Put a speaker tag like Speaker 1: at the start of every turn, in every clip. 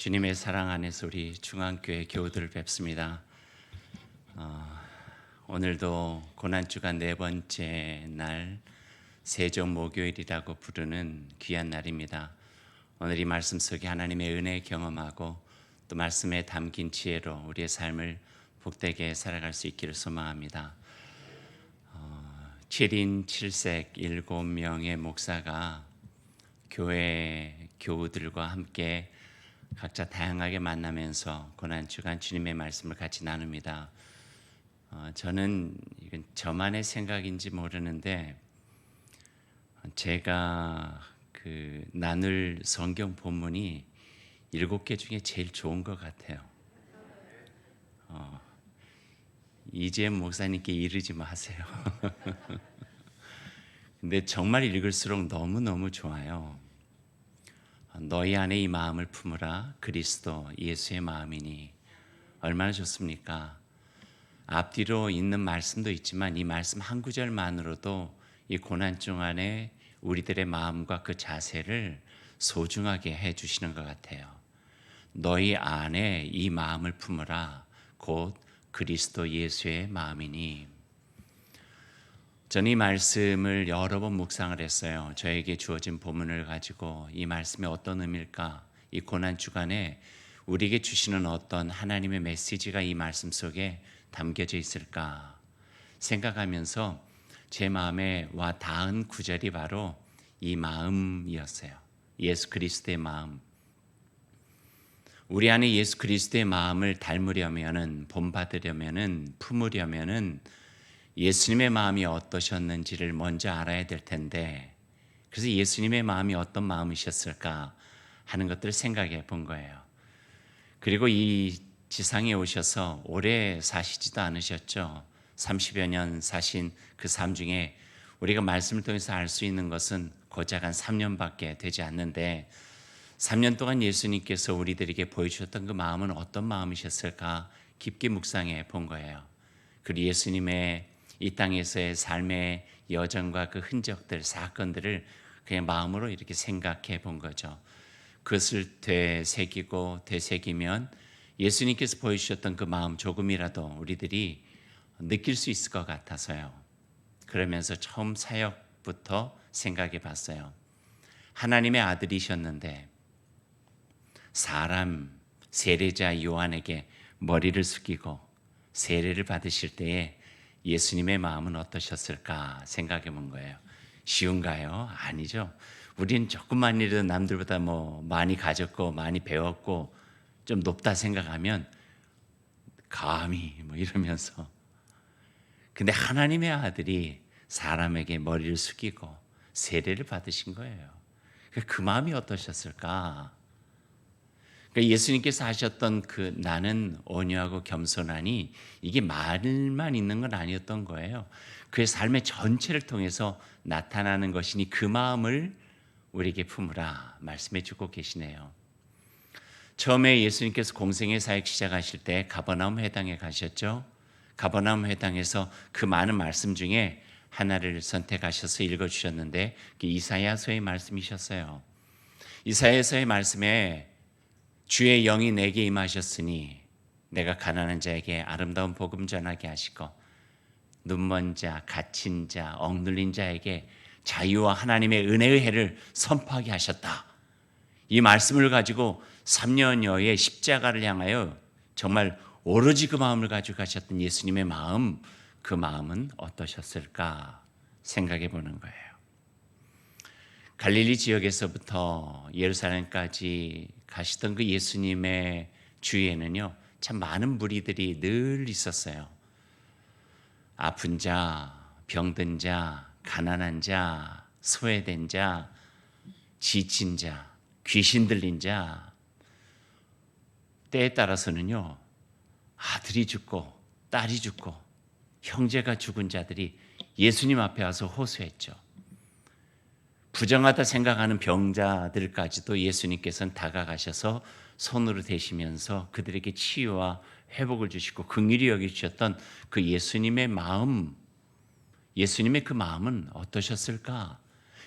Speaker 1: 주님의 사랑 안에서 우리 중앙교회 교우들을 뵙습니다. 오늘도 고난주간 네 번째 날 세종 목요일이라고 부르는 귀한 날입니다. 오늘 이 말씀 속에 하나님의 은혜 경험하고 또 말씀에 담긴 지혜로 우리의 삶을 복되게 살아갈 수 있기를 소망합니다. 7인 7색 7명의 목사가 교회 교우들과 함께 각자 다양하게 만나면서 고난주간 주님의 말씀을 같이 나눕니다. 저는 이건 저만의 생각인지 모르는데 제가 나눌 성경 본문이 7개 중에 제일 좋은 것 같아요. 이재M 목사님께 이르지 마세요. 근데 정말 읽을수록 너무너무 좋아요. 너희 안에 이 마음을 품으라 그리스도 예수의 마음이니. 얼마나 좋습니까? 앞뒤로 있는 말씀도 있지만 이 말씀 한 구절만으로도 이 고난중 안에 우리들의 마음과 그 자세를 소중하게 해주시는 것 같아요. 너희 안에 이 마음을 품으라 곧 그리스도 예수의 마음이니. 저는 이 말씀을 여러 번 묵상을 했어요. 저에게 주어진 본문을 가지고 이 말씀이 어떤 의미일까? 이 고난 주간에 우리에게 주시는 어떤 하나님의 메시지가 이 말씀 속에 담겨져 있을까 생각하면서 제 마음에 와 닿은 구절이 바로 이 마음이었어요. 예수 그리스도의 마음. 우리 안에 예수 그리스도의 마음을 닮으려면은, 본받으려면은, 품으려면은 예수님의 마음이 어떠셨는지를 먼저 알아야 될 텐데, 그래서 예수님의 마음이 어떤 마음이셨을까 하는 것들을 생각해 본 거예요. 그리고 이 지상에 오셔서 오래 사시지도 않으셨죠. 30여 년 사신 그 삶 중에 우리가 말씀을 통해서 알 수 있는 것은 고작 한 3년밖에 되지 않는데 3년 동안 예수님께서 우리들에게 보여주셨던 그 마음은 어떤 마음이셨을까 깊게 묵상해 본 거예요. 그리고 예수님의 이 땅에서의 삶의 여정과 그 흔적들, 사건들을 그냥 마음으로 이렇게 생각해 본 거죠. 그것을 되새기면 예수님께서 보여주셨던 그 마음 조금이라도 우리들이 느낄 수 있을 것 같아서요. 그러면서 처음 사역부터 생각해 봤어요. 하나님의 아들이셨는데 사람 세례자 요한에게 머리를 숙이고 세례를 받으실 때에 예수님의 마음은 어떠셨을까 생각해 본 거예요. 쉬운가요? 아니죠. 우리는 조금만이라도 남들보다 많이 가졌고 많이 배웠고 좀 높다 생각하면 감히 이러면서, 근데 하나님의 아들이 사람에게 머리를 숙이고 세례를 받으신 거예요. 그 마음이 어떠셨을까? 그러니까 예수님께서 하셨던 그 나는 온유하고 겸손하니 이게 말만 있는 건 아니었던 거예요. 그의 삶의 전체를 통해서 나타나는 것이니 그 마음을 우리에게 품으라 말씀해 주고 계시네요. 처음에 예수님께서 공생의 사역 시작하실 때 가버나움 회당에 가셨죠. 가버나움 회당에서 그 많은 말씀 중에 하나를 선택하셔서 읽어주셨는데 그게 이사야서의 말씀이셨어요. 이사야서의 말씀에 주의 영이 내게 임하셨으니 내가 가난한 자에게 아름다운 복음 전하게 하시고 눈먼 자, 갇힌 자, 억눌린 자에게 자유와 하나님의 은혜의 해를 선포하게 하셨다. 이 말씀을 가지고 3년여의 십자가를 향하여 정말 오로지 그 마음을 가지고 가셨던 예수님의 마음, 그 마음은 어떠셨을까 생각해 보는 거예요. 갈릴리 지역에서부터 예루살렘까지 가시던 그 예수님의 주위에는요, 참 많은 무리들이 늘 있었어요. 아픈 자, 병든 자, 가난한 자, 소외된 자, 지친 자, 귀신 들린 자, 때에 따라서는요, 아들이 죽고 딸이 죽고 형제가 죽은 자들이 예수님 앞에 와서 호소했죠. 부정하다 생각하는 병자들까지도 예수님께서는 다가가셔서 손으로 대시면서 그들에게 치유와 회복을 주시고 긍휼히 여기셨던 그 예수님의 마음, 예수님의 그 마음은 어떠셨을까?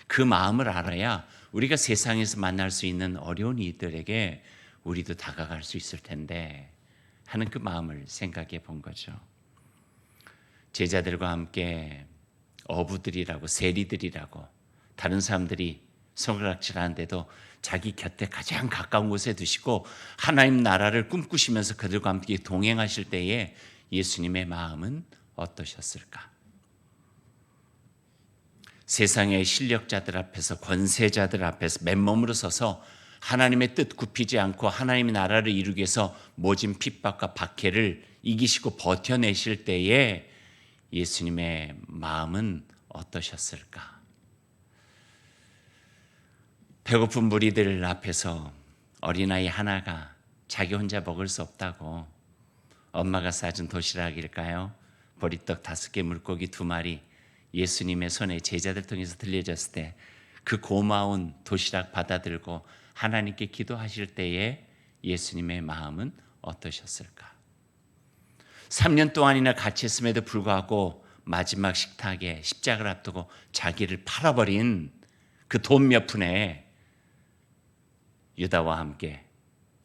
Speaker 1: 그 마음을 알아야 우리가 세상에서 만날 수 있는 어려운 이들에게 우리도 다가갈 수 있을 텐데 하는 그 마음을 생각해 본 거죠. 제자들과 함께 어부들이라고 세리들이라고 다른 사람들이 손가락질하는데도 자기 곁에 가장 가까운 곳에 두시고 하나님 나라를 꿈꾸시면서 그들과 함께 동행하실 때에 예수님의 마음은 어떠셨을까? 세상의 실력자들 앞에서 권세자들 앞에서 맨몸으로 서서 하나님의 뜻 굽히지 않고 하나님의 나라를 이루기 위해서 모진 핍박과 박해를 이기시고 버텨내실 때에 예수님의 마음은 어떠셨을까? 배고픈 무리들 앞에서 어린아이 하나가 자기 혼자 먹을 수 없다고 엄마가 싸준 도시락일까요? 보리떡 5개, 물고기 2마리 예수님의 손에 제자들 통해서 들려졌을 때 그 고마운 도시락 받아들고 하나님께 기도하실 때에 예수님의 마음은 어떠셨을까? 3년 동안이나 같이 했음에도 불구하고 마지막 식탁에 십자가를 앞두고 자기를 팔아버린 그 돈 몇 푼에 유다와 함께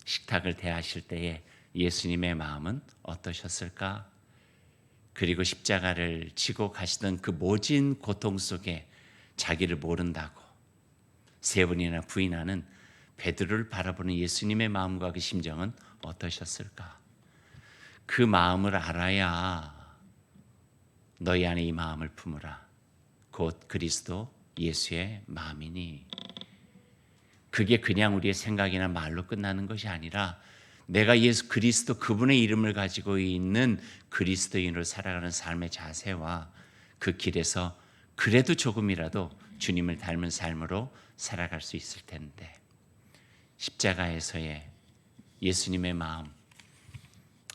Speaker 1: 식탁을 대하실 때에 예수님의 마음은 어떠셨을까? 그리고 십자가를 지고 가시던 그 모진 고통 속에 자기를 모른다고 3번이나 부인하는 베드로를 바라보는 예수님의 마음과 그 심정은 어떠셨을까? 그 마음을 알아야 너희 안에 이 마음을 품으라. 곧 그리스도 예수의 마음이니. 그게 그냥 우리의 생각이나 말로 끝나는 것이 아니라 내가 예수 그리스도 그분의 이름을 가지고 있는 그리스도인으로 살아가는 삶의 자세와 그 길에서 그래도 조금이라도 주님을 닮은 삶으로 살아갈 수 있을 텐데 십자가에서의 예수님의 마음,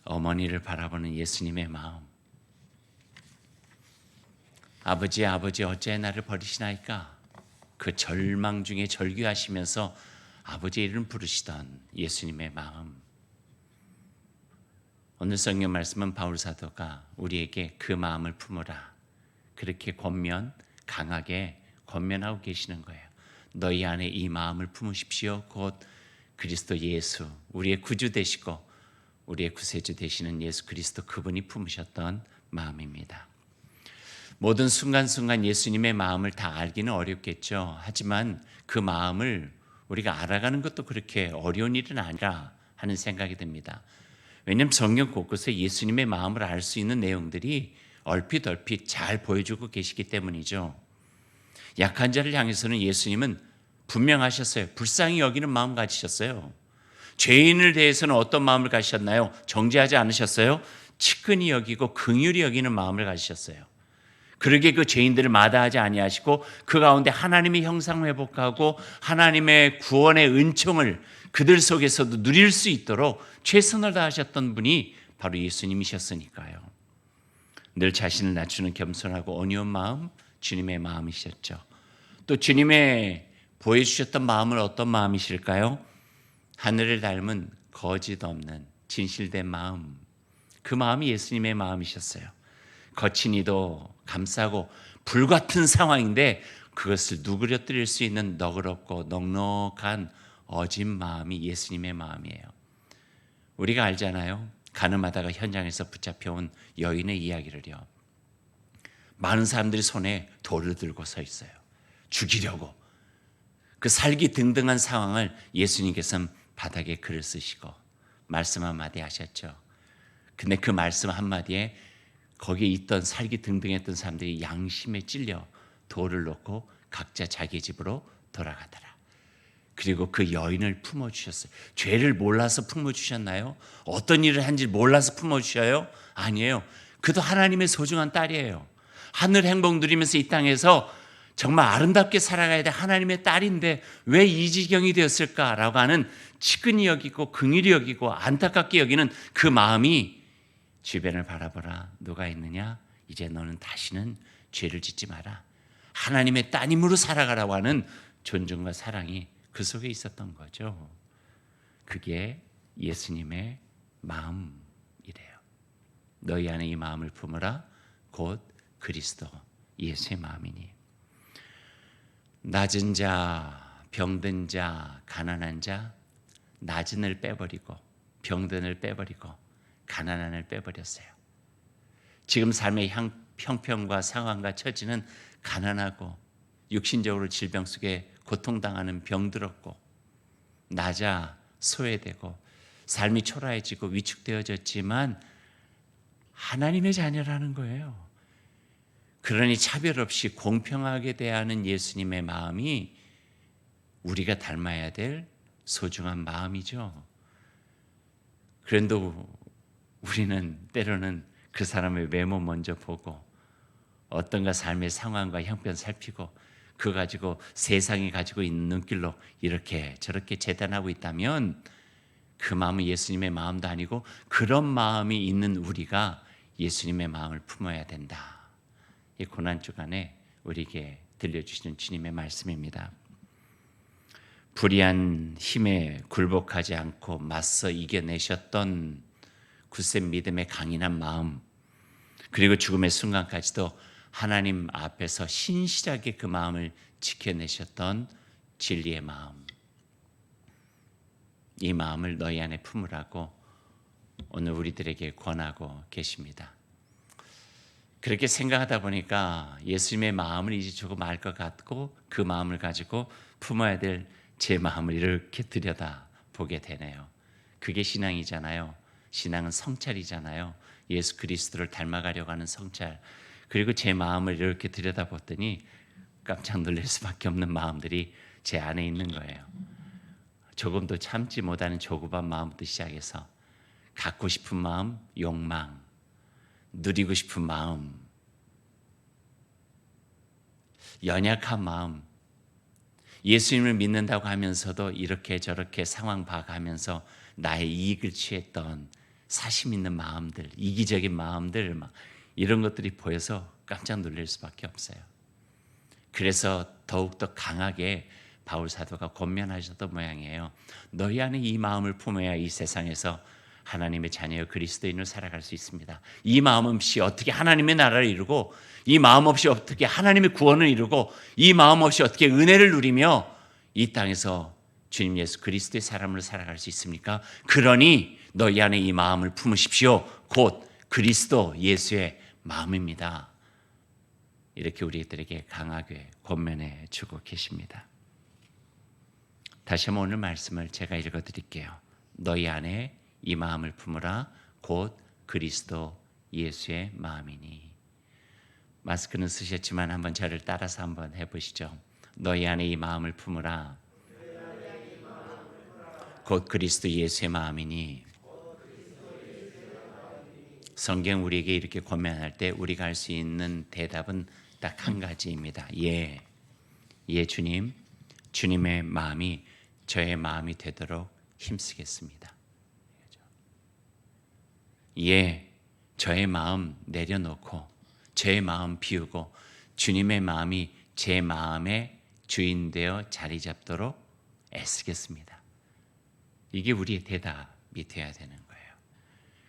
Speaker 1: 어머니를 바라보는 예수님의 마음, 아버지 어찌 나를 버리시나이까? 그 절망 중에 절규하시면서 아버지의 이름 부르시던 예수님의 마음. 오늘 성경 말씀은 바울 사도가 우리에게 그 마음을 품으라 그렇게 강하게 권면하고 계시는 거예요. 너희 안에 이 마음을 품으십시오. 곧 그리스도 예수, 우리의 구주 되시고 우리의 구세주 되시는 예수 그리스도 그분이 품으셨던 마음입니다. 모든 순간순간 예수님의 마음을 다 알기는 어렵겠죠. 하지만 그 마음을 우리가 알아가는 것도 그렇게 어려운 일은 아니라 하는 생각이 듭니다. 왜냐하면 성경 곳곳에 예수님의 마음을 알 수 있는 내용들이 얼핏 잘 보여주고 계시기 때문이죠. 약한 자를 향해서는 예수님은 분명하셨어요. 불쌍히 여기는 마음 가지셨어요. 죄인을 대해서는 어떤 마음을 가지셨나요? 정죄하지 않으셨어요? 측은히 여기고 긍휼히 여기는 마음을 가지셨어요. 그러게 그 죄인들을 마다하지 아니하시고 그 가운데 하나님의 형상 회복하고 하나님의 구원의 은총을 그들 속에서도 누릴 수 있도록 최선을 다하셨던 분이 바로 예수님이셨으니까요. 늘 자신을 낮추는 겸손하고 온유한 마음, 주님의 마음이셨죠. 또 주님의 보여주셨던 마음은 어떤 마음이실까요? 하늘을 닮은 거짓 없는 진실된 마음, 그 마음이 예수님의 마음이셨어요. 거친 이도 감싸고 불같은 상황인데 그것을 누그러뜨릴 수 있는 너그럽고 넉넉한 어진 마음이 예수님의 마음이에요. 우리가 알잖아요. 가늠하다가 현장에서 붙잡혀온 여인의 이야기를요. 많은 사람들이 손에 돌을 들고 서 있어요. 죽이려고. 그 살기 등등한 상황을 예수님께서는 바닥에 글을 쓰시고 말씀 한마디 하셨죠. 근데 그 말씀 한마디에 거기에 있던 살기 등등했던 사람들이 양심에 찔려 돌을 놓고 각자 자기 집으로 돌아가더라. 그리고 그 여인을 품어주셨어요. 죄를 몰라서 품어주셨나요? 어떤 일을 한지 몰라서 품어주셔요? 아니에요. 그도 하나님의 소중한 딸이에요. 하늘 행복 누리면서 이 땅에서 정말 아름답게 살아가야 돼. 하나님의 딸인데 왜 이 지경이 되었을까라고 하는 측은히 여기고 긍휼히 여기고 안타깝게 여기는 그 마음이 주변을 바라보라. 누가 있느냐? 이제 너는 다시는 죄를 짓지 마라. 하나님의 따님으로 살아가라고 하는 존중과 사랑이 그 속에 있었던 거죠. 그게 예수님의 마음이래요. 너희 안에 이 마음을 품으라. 곧 그리스도 예수의 마음이니. 낮은 자, 병든 자, 가난한 자, 나진을 빼버리고 병든을 빼버리고 가난한을 빼버렸어요. 지금 삶의 형편과 상황과 처지는 가난하고 육신적으로 질병 속에 고통당하는 병들었고 낮아 소외되고 삶이 초라해지고 위축되어졌지만 하나님의 자녀라는 거예요. 그러니 차별 없이 공평하게 대하는 예수님의 마음이 우리가 닮아야 될 소중한 마음이죠. 그런데 우리는 때로는 그 사람의 외모 먼저 보고 어떤가 삶의 상황과 형편 살피고 그거 가지고 세상이 가지고 있는 눈길로 이렇게 저렇게 재단하고 있다면 그 마음은 예수님의 마음도 아니고 그런 마음이 있는 우리가 예수님의 마음을 품어야 된다. 이 고난주간에 우리에게 들려주시는 주님의 말씀입니다. 불의한 힘에 굴복하지 않고 맞서 이겨내셨던 굳센 믿음의 강인한 마음, 그리고 죽음의 순간까지도 하나님 앞에서 신실하게 그 마음을 지켜내셨던 진리의 마음, 이 마음을 너희 안에 품으라고 오늘 우리들에게 권하고 계십니다. 그렇게 생각하다 보니까 예수님의 마음을 이제 조금 알 것 같고 그 마음을 가지고 품어야 될 제 마음을 이렇게 들여다보게 되네요. 그게 신앙이잖아요. 신앙은 성찰이잖아요. 예수 그리스도를 닮아가려고 하는 성찰. 그리고 제 마음을 이렇게 들여다봤더니 깜짝 놀랄 수밖에 없는 마음들이 제 안에 있는 거예요. 조금도 참지 못하는 조급한 마음부터 시작해서 갖고 싶은 마음, 욕망, 누리고 싶은 마음, 연약한 마음, 예수님을 믿는다고 하면서도 이렇게 저렇게 상황 봐가면서 나의 이익을 취했던 사심 있는 마음들, 이기적인 마음들, 막 이런 것들이 보여서 깜짝 놀랄 수밖에 없어요. 그래서 더욱더 강하게 바울 사도가 권면하셨던 모양이에요. 너희 안에 이 마음을 품어야 이 세상에서 하나님의 자녀여 그리스도인으로 살아갈 수 있습니다. 이 마음 없이 어떻게 하나님의 나라를 이루고, 이 마음 없이 어떻게 하나님의 구원을 이루고, 이 마음 없이 어떻게 은혜를 누리며 이 땅에서 주님 예수 그리스도의 사람으로 살아갈 수 있습니까? 그러니 너희 안에 이 마음을 품으십시오. 곧 그리스도 예수의 마음입니다. 이렇게 우리들에게 강하게 권면해 주고 계십니다. 다시 한번 오늘 말씀을 제가 읽어드릴게요. 너희 안에 이 마음을 품으라. 곧 그리스도 예수의 마음이니. 마스크는 쓰셨지만 한번 저를 따라서 한번 해보시죠. 너희 안에 이 마음을 품으라. 곧 그리스도 예수의 마음이니. 성경 우리에게 이렇게 권면할 때 우리가 할 수 있는 대답은 딱 한 가지입니다. 예, 주님, 주님의 마음이 저의 마음이 되도록 힘쓰겠습니다. 예, 저의 마음 내려놓고 저의 마음 비우고 주님의 마음이 제 마음의 주인 되어 자리 잡도록 애쓰겠습니다. 이게 우리의 대답이 되어야 되는 거예요.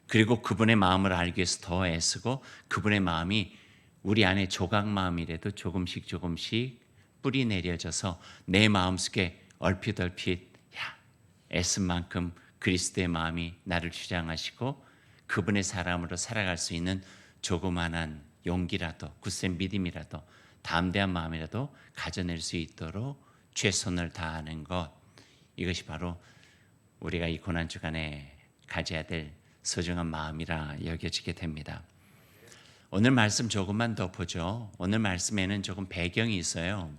Speaker 1: 그리고 그분의 마음을 알기 위해서 더 애쓰고 그분의 마음이 우리 안에 조각 마음이라도 조금씩 뿌리 내려져서 내 마음속에 얼핏 애쓴 만큼 그리스도의 마음이 나를 주장하시고 그분의 사람으로 살아갈 수 있는 조그만한 용기라도 굳센 믿음이라도 담대한 마음이라도 가져낼 수 있도록 최선을 다하는 것, 이것이 바로 우리가 이 고난주간에 가져야 될 소중한 마음이라 여겨지게 됩니다. 오늘 말씀 조금만 더 보죠. 오늘 말씀에는 조금 배경이 있어요.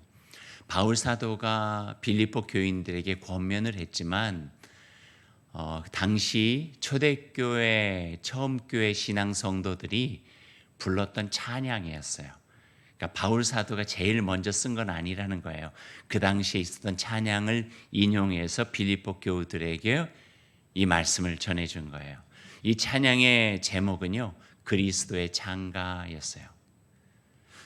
Speaker 1: 바울 사도가 빌립보 교인들에게 권면을 했지만 당시 초대교회 처음 교회 신앙 성도들이 불렀던 찬양이었어요. 그러니까 바울 사도가 제일 먼저 쓴 건 아니라는 거예요. 그 당시에 있었던 찬양을 인용해서 빌립보 교우들에게 이 말씀을 전해준 거예요. 이 찬양의 제목은요, 그리스도의 창가였어요.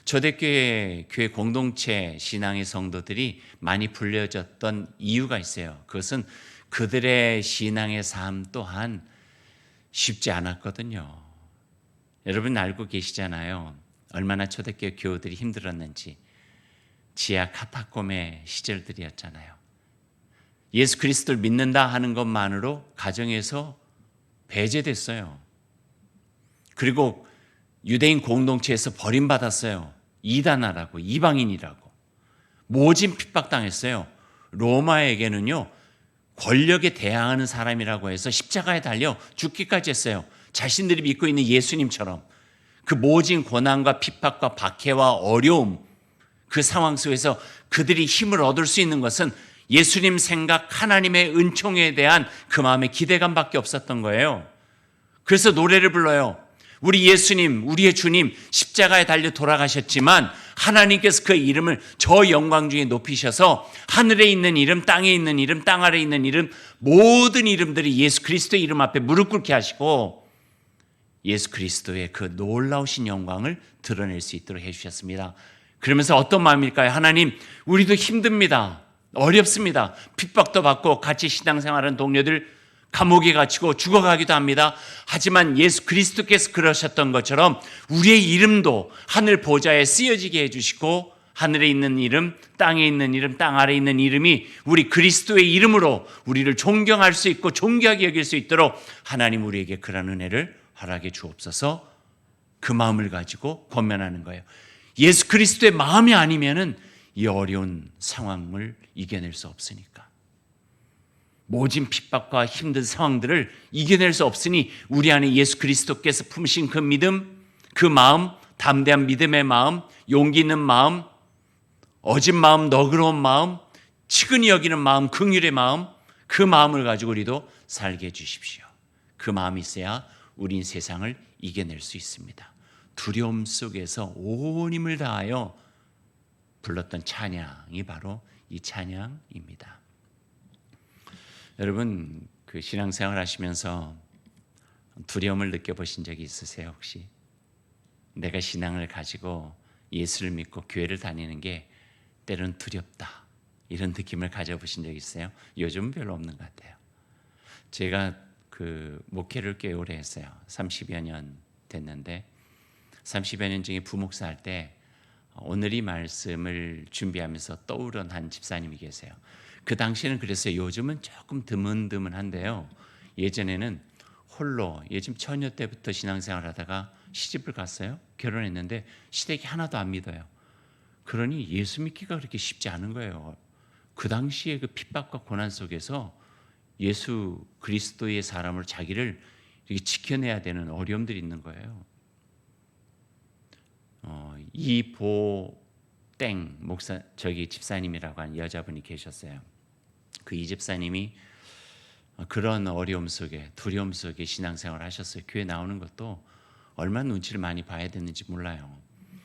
Speaker 1: 초대교회 교회 공동체 신앙의 성도들이 많이 불려졌던 이유가 있어요. 그것은 그들의 신앙의 삶 또한 쉽지 않았거든요. 여러분 알고 계시잖아요. 얼마나 초대교회 교우들이 힘들었는지. 지하 카타콤의 시절들이었잖아요. 예수 그리스도를 믿는다 하는 것만으로 가정에서 배제됐어요. 그리고 유대인 공동체에서 버림받았어요. 이단아라고, 이방인이라고. 모진 핍박당했어요. 로마에게는요, 권력에 대항하는 사람이라고 해서 십자가에 달려 죽기까지 했어요. 자신들이 믿고 있는 예수님처럼. 그 모진 고난과 핍박과 박해와 어려움, 그 상황 속에서 그들이 힘을 얻을 수 있는 것은 예수님 생각, 하나님의 은총에 대한 그 마음의 기대감밖에 없었던 거예요. 그래서 노래를 불러요. 우리 예수님, 우리의 주님 십자가에 달려 돌아가셨지만 하나님께서 그 이름을 저 영광 중에 높이셔서 하늘에 있는 이름, 땅에 있는 이름, 땅 아래에 있는 이름, 모든 이름들이 예수 그리스도의 이름 앞에 무릎 꿇게 하시고 예수 그리스도의 그 놀라우신 영광을 드러낼 수 있도록 해주셨습니다. 그러면서 어떤 마음일까요? 하나님, 우리도 힘듭니다. 어렵습니다. 핍박도 받고 같이 신앙생활하는 동료들 감옥에 갇히고 죽어가기도 합니다. 하지만 예수 그리스도께서 그러셨던 것처럼 우리의 이름도 하늘 보좌에 쓰여지게 해주시고 하늘에 있는 이름, 땅에 있는 이름, 땅 아래에 있는 이름이 우리 그리스도의 이름으로 우리를 존경할 수 있고 존귀하게 여길 수 있도록 하나님 우리에게 그런 은혜를 허락해 주옵소서. 그 마음을 가지고 권면하는 거예요. 예수 그리스도의 마음이 아니면은 이 어려운 상황을 이겨낼 수 없으니까. 모진 핍박과 힘든 상황들을 이겨낼 수 없으니 우리 안에 예수 그리스도께서 품으신 그 믿음, 그 마음, 담대한 믿음의 마음, 용기 있는 마음, 어진 마음, 너그러운 마음, 측은히 여기는 마음, 긍휼의 마음, 그 마음을 가지고 우리도 살게 해주십시오. 그 마음이 있어야 우린 세상을 이겨낼 수 있습니다. 두려움 속에서 온 힘을 다하여 불렀던 찬양이 바로 이 찬양입니다. 여러분, 그 신앙생활 하시면서 두려움을 느껴보신 적이 있으세요 혹시? 내가 신앙을 가지고 예수를 믿고 교회를 다니는 게 때로는 두렵다, 이런 느낌을 가져보신 적 있어요? 요즘은 별로 없는 것 같아요. 제가 그 목회를 꽤 오래 했어요. 30여 년 됐는데 30여 년 중에 부목사 할 때 오늘 이 말씀을 준비하면서 떠오른 한 집사님이 계세요. 그 당시에는 그랬어요. 요즘은 조금 드문드문한데요. 예전에는 홀로 요즘 처녀 때부터 신앙생활 하다가 시집을 갔어요. 결혼했는데 시댁이 하나도 안 믿어요. 그러니 예수 믿기가 그렇게 쉽지 않은 거예요. 그 당시에 그 핍박과 고난 속에서 예수 그리스도의 사람을 자기를 이렇게 지켜내야 되는 어려움들이 있는 거예요. 이보땡 목사, 저기 집사님이라고 하는 여자분이 계셨어요. 그 이 집사님이 그런 어려움 속에 두려움 속에 신앙생활을 하셨어요. 교회 나오는 것도 얼마나 눈치를 많이 봐야 되는지 몰라요.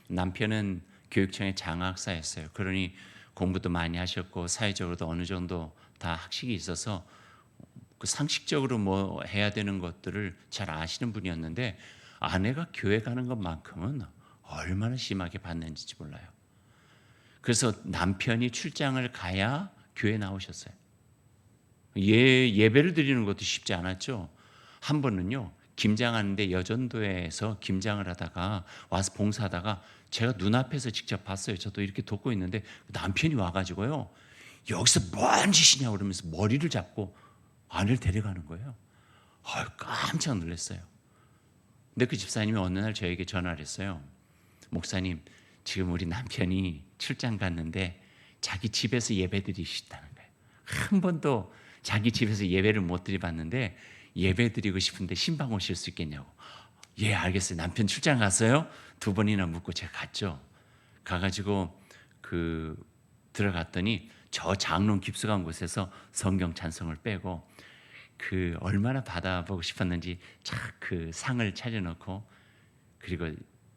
Speaker 1: 남편은 교육청의 장학사였어요. 그러니 공부도 많이 하셨고 사회적으로도 어느 정도 다 학식이 있어서 그 상식적으로 뭐 해야 되는 것들을 잘 아시는 분이었는데 아내가 교회 가는 것만큼은 얼마나 심하게 받는지 몰라요. 그래서 남편이 출장을 가야 교회 나오셨어요. 예배를 드리는 것도 쉽지 않았죠. 한 번은요, 김장하는데 여전도에서 김장을 하다가 와서 봉사하다가 제가 눈앞에서 직접 봤어요. 저도 이렇게 돕고 있는데 남편이 와가지고요, 여기서 뭔 짓이냐 그러면서 머리를 잡고 아내를 데려가는 거예요. 깜짝 놀랐어요. 근데 그 집사님이 어느 날 저에게 전화를 했어요. 목사님, 지금 우리 남편이 출장 갔는데 자기 집에서 예배 드리시다는 거예요. 한 번도 자기 집에서 예배를 못 드려봤는데 예배 드리고 싶은데 신방 오실 수 있겠냐고. 예, 알겠어요. 남편 출장 갔어요? 2번이나 묻고 제가 갔죠. 가가지고 들어갔더니 저 장롱 깊숙한 곳에서 성경 찬송을 빼고 그 얼마나 받아보고 싶었는지 착 그 상을 차려놓고 그리고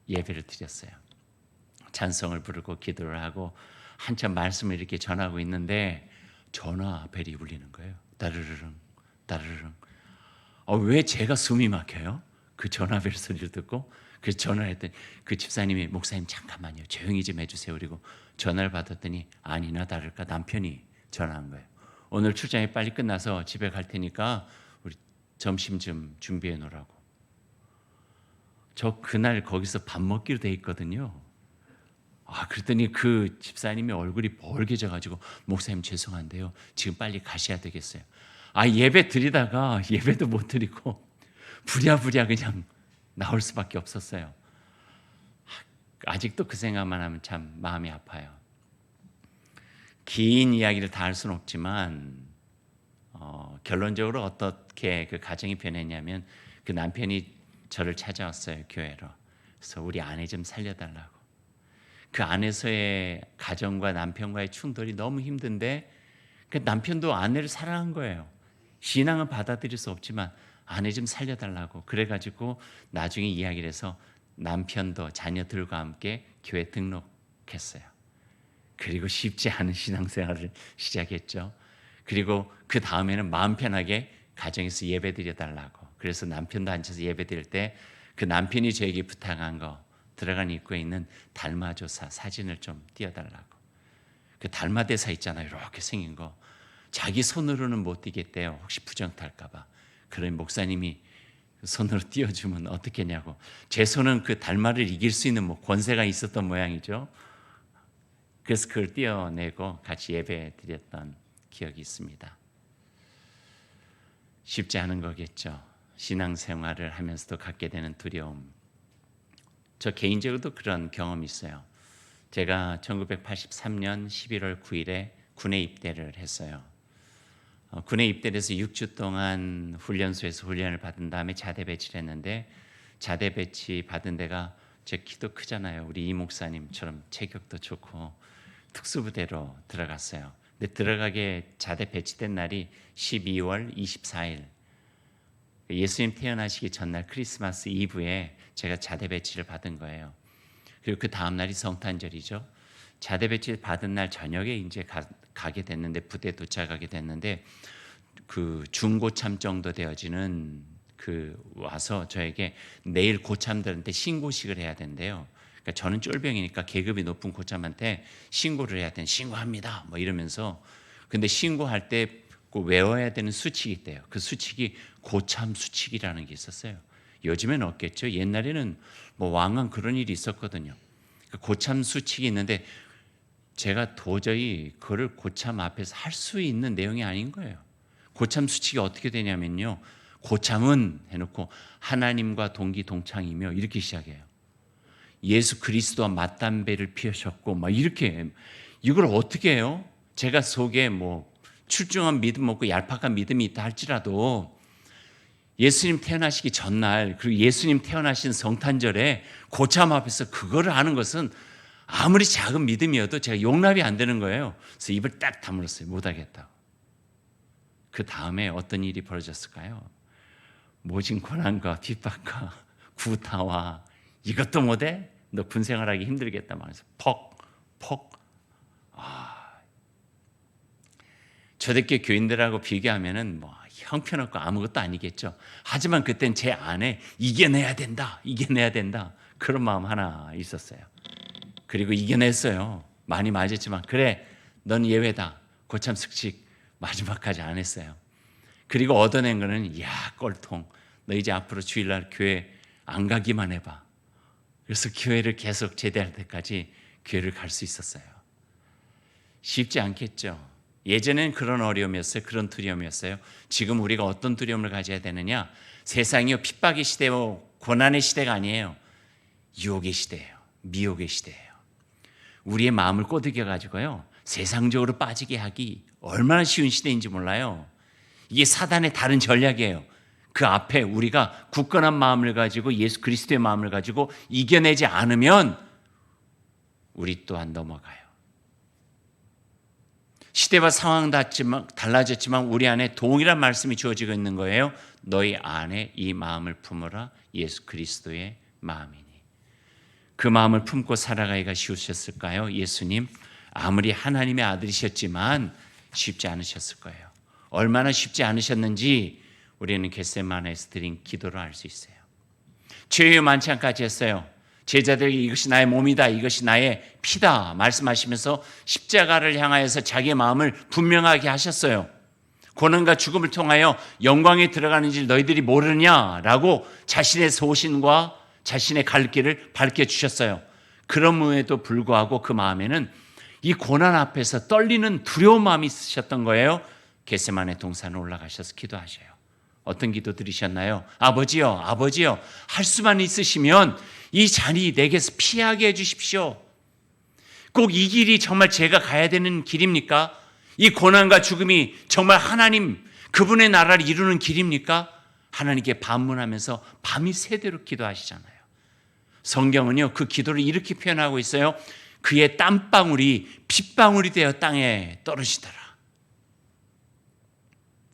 Speaker 1: 예배를 드렸어요. 찬송을 부르고 기도를 하고 한참 말씀을 이렇게 전하고 있는데 전화벨이 울리는 거예요. 따르르릉 따르르릉. 왜 제가 숨이 막혀요? 그 전화벨 소리를 듣고 그래서 전화를 했더니 그 집사님이 목사님 잠깐만요, 조용히 좀 해주세요. 그리고 전화를 받았더니 아니나 다를까 남편이 전화한 거예요. 오늘 출장이 빨리 끝나서 집에 갈 테니까 우리 점심 좀 준비해 놓으라고. 저 그날 거기서 밥 먹기로 돼 있거든요. 그랬더니 그 집사님의 얼굴이 벌개져가지고 목사님 죄송한데요. 지금 빨리 가셔야 되겠어요. 예배 드리다가 예배도 못 드리고 부랴부랴 그냥 나올 수밖에 없었어요. 아직도 그 생각만 하면 참 마음이 아파요. 긴 이야기를 다 할 수는 없지만 결론적으로 어떻게 그 가정이 변했냐면 그 남편이 저를 찾아왔어요, 교회로. 그래서 우리 아내 좀 살려달라고. 그 안에서의 가정과 남편과의 충돌이 너무 힘든데 그 남편도 아내를 사랑한 거예요. 신앙은 받아들일 수 없지만 아내 좀 살려달라고. 그래가지고 나중에 이야기를 해서 남편도 자녀들과 함께 교회 등록했어요. 그리고 쉽지 않은 신앙생활을 시작했죠. 그리고 그 다음에는 마음 편하게 가정에서 예배 드려달라고. 그래서 남편도 앉아서 예배 드릴 때 그 남편이 저에게 부탁한 거, 들어간 입구에 있는 달마조사 사진을 좀 띄워달라고. 그 달마대사 있잖아요. 이렇게 생긴 거. 자기 손으로는 못 띄겠대요. 혹시 부정탈까 봐. 그러니 목사님이 손으로 띄워주면 어떻겠냐고. 제 손은 그 달마를 이길 수 있는 권세가 있었던 모양이죠. 그래서 그걸 띄워내고 같이 예배 드렸던 기억이 있습니다. 쉽지 않은 거겠죠. 신앙생활을 하면서도 갖게 되는 두려움. 저 개인적으로도 그런 경험이 있어요. 제가 1983년 11월 9일에 군에 입대를 했어요. 군에 입대를 해서 6주 동안 훈련소에서 훈련을 받은 다음에 자대 배치를 했는데, 자대 배치 받은 데가 제 키도 크잖아요. 우리 이 목사님처럼 체격도 좋고 특수부대로 들어갔어요. 근데 들어가게 자대 배치된 날이 12월 24일. 예수님 태어나시기 전날 크리스마스 이브에 제가 자대 배치를 받은 거예요. 그리고 그 다음 날이 성탄절이죠. 자대 배치 받은 날 저녁에 이제 가게 됐는데, 부대 도착하게 됐는데, 그 중고참 정도 되어지는 와서 저에게 내일 고참들한테 신고식을 해야 된대요. 그러니까 저는 쫄병이니까 계급이 높은 고참한테 신고를 해야 된, 신고합니다 이러면서. 근데 신고할 때 꼭 외워야 되는 수칙이 있대요. 그 수칙이 고참 수칙이라는 게 있었어요. 요즘엔 없겠죠. 옛날에는 왕왕 그런 일이 있었거든요. 고참 수칙이 있는데 제가 도저히 그걸 고참 앞에서 할 수 있는 내용이 아닌 거예요. 고참 수칙이 어떻게 되냐면요. 고참은 해놓고 하나님과 동기동창이며 이렇게 시작해요. 예수 그리스도와 맞담배를 피우셨고 이렇게. 이걸 어떻게 해요? 제가 속에 출중한 믿음 없고 얄팍한 믿음이 있다 할지라도 예수님 태어나시기 전날, 그리고 예수님 태어나신 성탄절에 고참 앞에서 그거를 하는 것은 아무리 작은 믿음이어도 제가 용납이 안 되는 거예요. 그래서 입을 딱 다물었어요. 못하겠다고. 그 다음에 어떤 일이 벌어졌을까요? 모진 고난과 핍박과 구타와 이것도 못해? 너 군생활하기 힘들겠다 말해서 퍽. 초대교회 교인들하고 비교하면은 형편없고 아무것도 아니겠죠. 하지만 그땐 제 안에 이겨내야 된다 그런 마음 하나 있었어요. 그리고 이겨냈어요. 많이 맞았지만 그래, 넌 예외다. 고참 숙식 마지막까지 안 했어요. 그리고 얻어낸 거는 꼴통. 너 이제 앞으로 주일날 교회 안 가기만 해봐. 그래서 교회를 계속 제대할 때까지 교회를 갈 수 있었어요. 쉽지 않겠죠. 예전엔 그런 어려움이었어요. 그런 두려움이었어요. 지금 우리가 어떤 두려움을 가져야 되느냐? 세상이요, 핍박의 시대요, 고난의 시대가 아니에요. 유혹의 시대예요. 미혹의 시대예요. 우리의 마음을 꼬드겨 가지고요, 세상적으로 빠지게 하기 얼마나 쉬운 시대인지 몰라요. 이게 사단의 다른 전략이에요. 그 앞에 우리가 굳건한 마음을 가지고 예수 그리스도의 마음을 가지고 이겨내지 않으면 우리 또한 넘어가요. 시대와 상황 달라졌지만 우리 안에 동일한 말씀이 주어지고 있는 거예요. 너희 안에 이 마음을 품어라. 예수 그리스도의 마음이니. 그 마음을 품고 살아가기가 쉬우셨을까요? 예수님 아무리 하나님의 아들이셨지만 쉽지 않으셨을 거예요. 얼마나 쉽지 않으셨는지 우리는 겟세마네에서 드린 기도로 알 수 있어요. 죄의 만찬까지 했어요. 제자들에게 이것이 나의 몸이다, 이것이 나의 피다 말씀하시면서 십자가를 향하여서 자기의 마음을 분명하게 하셨어요. 고난과 죽음을 통하여 영광에 들어가는 줄 너희들이 모르느냐라고 자신의 소신과 자신의 갈 길을 밝혀주셨어요. 그럼에도 불구하고 그 마음에는 이 고난 앞에서 떨리는 두려운 마음이 있으셨던 거예요. 겟세마네 동산에 올라가셔서 기도하셔요. 어떤 기도 드리셨나요? 아버지요, 아버지요, 할 수만 있으시면 이 잔이 내게서 피하게 해주십시오. 꼭 이 길이 정말 제가 가야 되는 길입니까? 이 고난과 죽음이 정말 하나님 그분의 나라를 이루는 길입니까? 하나님께 반문하면서 밤이 새도록 기도하시잖아요. 성경은요, 그 기도를 이렇게 표현하고 있어요. 그의 땀방울이 핏방울이 되어 땅에 떨어지더라.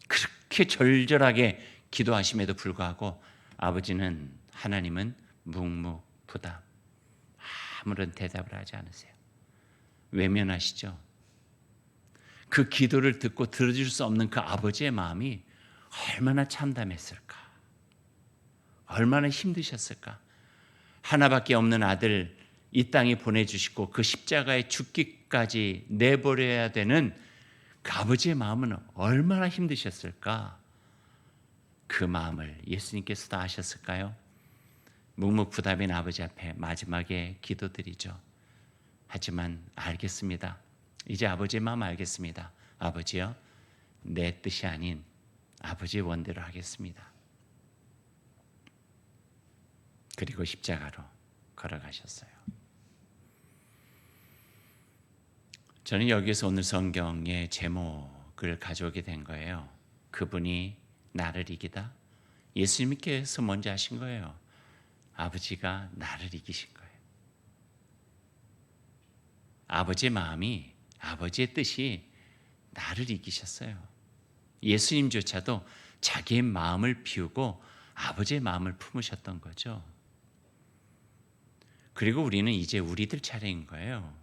Speaker 1: 그렇게 절절하게 기도하심에도 불구하고 아버지는, 하나님은 묵묵부답, 아무런 대답을 하지 않으세요. 외면하시죠. 그 기도를 듣고 들어줄 수 없는 그 아버지의 마음이 얼마나 참담했을까, 얼마나 힘드셨을까. 하나밖에 없는 아들 이 땅에 보내주시고 그 십자가에 죽기까지 내버려야 되는 그 아버지의 마음은 얼마나 힘드셨을까. 그 마음을 예수님께서 다 아셨을까요? 묵묵부답인 아버지 앞에 마지막에 기도드리죠. 하지만 알겠습니다. 이제 아버지의 마음 알겠습니다. 아버지요, 내 뜻이 아닌 아버지의 원대로 하겠습니다. 그리고 십자가로 걸어가셨어요. 저는 여기서 오늘 성경의 제목을 가져오게 된 거예요. 그분이 나를 이기다. 예수님께서 먼저 하신 거예요. 아버지가 나를 이기신 거예요. 아버지의 마음이, 아버지의 뜻이 나를 이기셨어요. 예수님조차도 자기의 마음을 비우고 아버지의 마음을 품으셨던 거죠. 그리고 우리는 이제 우리들 차례인 거예요.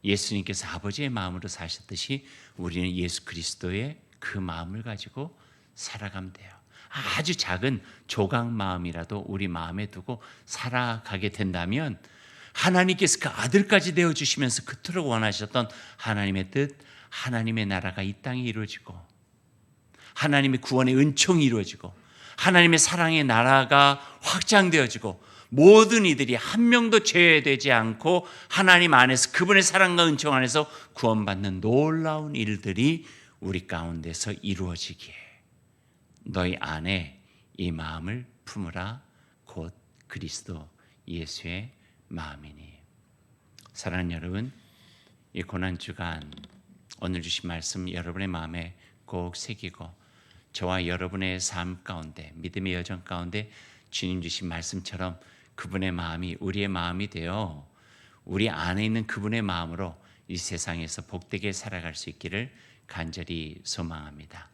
Speaker 1: 예수님께서 아버지의 마음으로 사셨듯이 우리는 예수 그리스도의 그 마음을 가지고 살아가면 돼요. 아주 작은 조각 마음이라도 우리 마음에 두고 살아가게 된다면 하나님께서 그 아들까지 되어주시면서 그토록 원하셨던 하나님의 뜻, 하나님의 나라가 이 땅에 이루어지고 하나님의 구원의 은총이 이루어지고 하나님의 사랑의 나라가 확장되어지고 모든 이들이 한 명도 제외되지 않고 하나님 안에서 그분의 사랑과 은총 안에서 구원받는 놀라운 일들이 우리 가운데서 이루어지기에 너희 안에 이 마음을 품으라. 곧 그리스도 예수의 마음이니. 사랑하는 여러분, 이 고난주간 오늘 주신 말씀 여러분의 마음에 꼭 새기고 저와 여러분의 삶 가운데, 믿음의 여정 가운데 주님 주신 말씀처럼 그분의 마음이 우리의 마음이 되어 우리 안에 있는 그분의 마음으로 이 세상에서 복되게 살아갈 수 있기를 간절히 소망합니다.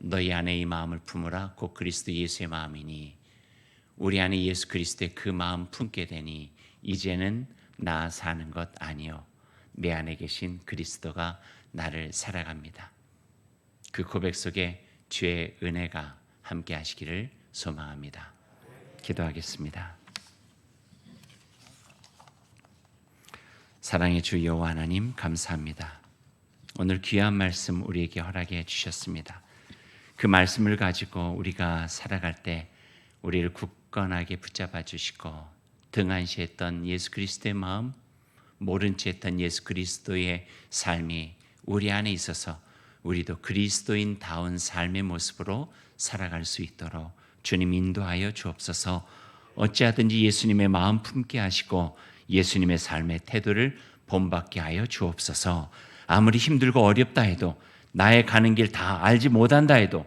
Speaker 1: 너희 안에 이 마음을 품으라. 곧 그리스도 예수의 마음이니. 우리 안에 예수 그리스도의 그 마음 품게 되니 이제는 나 사는 것 아니요 내 안에 계신 그리스도가 나를 살아갑니다. 그 고백 속에 주의 은혜가 함께 하시기를 소망합니다. 기도하겠습니다. 사랑의 주 여호와 하나님, 감사합니다. 오늘 귀한 말씀 우리에게 허락해 주셨습니다. 그 말씀을 가지고 우리가 살아갈 때 우리를 굳건하게 붙잡아 주시고 등한시했던 예수 그리스도의 마음, 모른 채 했던 예수 그리스도의 삶이 우리 안에 있어서 우리도 그리스도인다운 삶의 모습으로 살아갈 수 있도록 주님 인도하여 주옵소서. 어찌하든지 예수님의 마음 품게 하시고 예수님의 삶의 태도를 본받게 하여 주옵소서. 아무리 힘들고 어렵다 해도, 나의 가는 길 다 알지 못한다 해도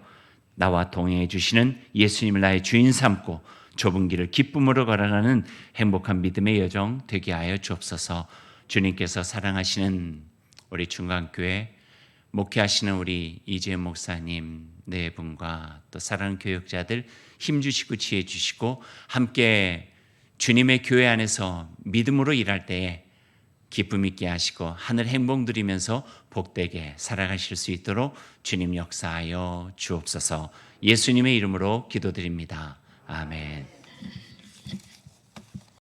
Speaker 1: 나와 동행해 주시는 예수님을 나의 주인 삼고 좁은 길을 기쁨으로 걸어가는 행복한 믿음의 여정 되게 하여 주옵소서. 주님께서 사랑하시는 우리 중간교회 목회하시는 우리 이재현 목사님 네 분과 또 사랑하는 교역자들 힘주시고 지혜 주시고 함께 주님의 교회 안에서 믿음으로 일할 때에 기쁨 있게 하시고 하늘 행복 누리면서 복되게 살아가실 수 있도록 주님 역사하여 주옵소서. 예수님의 이름으로 기도드립니다. 아멘.